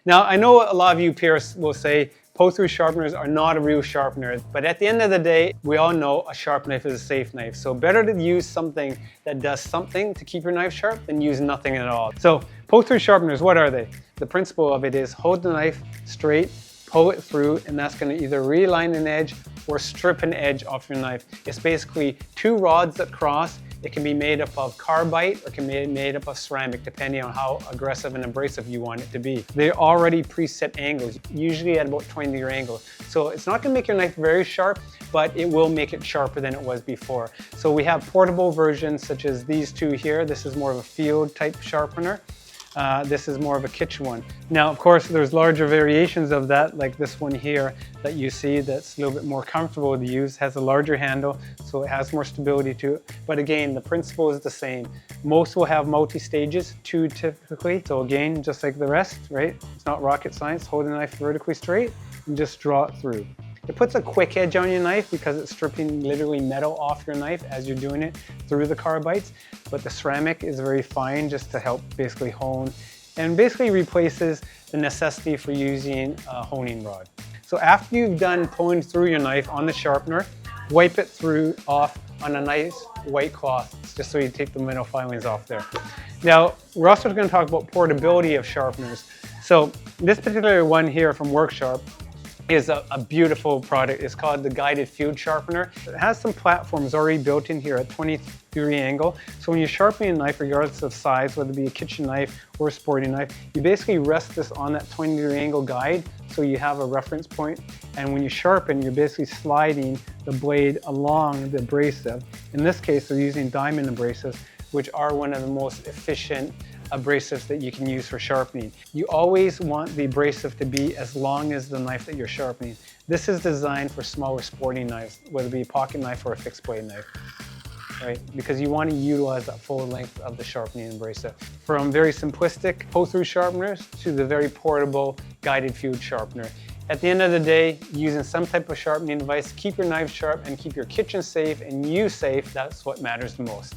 Now, I know a lot of you peers will say pull-through sharpeners are not a real sharpener, but at the end of the day, we all know a sharp knife is a safe knife. So better to use something that does something to keep your knife sharp than use nothing at all. So pull-through sharpeners, what are they? The principle of it is hold the knife straight, pull it through, and that's going to either realign an edge or strip an edge off your knife. It's basically two rods that cross. It can be made up of carbide or it can be made up of ceramic, depending on how aggressive and abrasive you want it to be. They're already preset angles, usually at about 20-degree angles. So it's not going to make your knife very sharp, but it will make it sharper than it was before. So we have portable versions such as these two here. This is more of a field type sharpener. This is more of a kitchen one. Now, of course, there's larger variations of that, like this one here that you see that's a little bit more comfortable to use, has a larger handle, so it has more stability to it. But again, the principle is the same. Most will have multi-stages, 2 typically. So again, just like the rest, right? It's not rocket science. Hold the knife vertically straight and just draw it through. It puts a quick edge on your knife because it's stripping literally metal off your knife as you're doing it through the carbides. But the ceramic is very fine just to help basically hone and basically replaces the necessity for using a honing rod. So after you've done pulling through your knife on the sharpener, wipe it through off on a nice white cloth just so you take the metal filings off there. Now, we're also going to talk about portability of sharpeners. So this particular one here from Worksharp is a beautiful product. It's called the Guided Field Sharpener. It has some platforms already built in here at 20-degree angle. So when you're sharpening a knife, regardless of size, whether it be a kitchen knife or a sporting knife, you basically rest this on that 20-degree angle guide so you have a reference point. And when you sharpen, you're basically sliding the blade along the abrasive. In this case, they're using diamond abrasives, which are one of the most efficient abrasives that you can use for sharpening. You always want the abrasive to be as long as the knife that you're sharpening. This is designed for smaller sporting knives, whether it be a pocket knife or a fixed blade knife, right? Because you want to utilize that full length of the sharpening abrasive. From very simplistic pull-through sharpeners to the very portable guided field sharpener. At the end of the day, using some type of sharpening device, keep your knife sharp and keep your kitchen safe and you safe. That's what matters the most.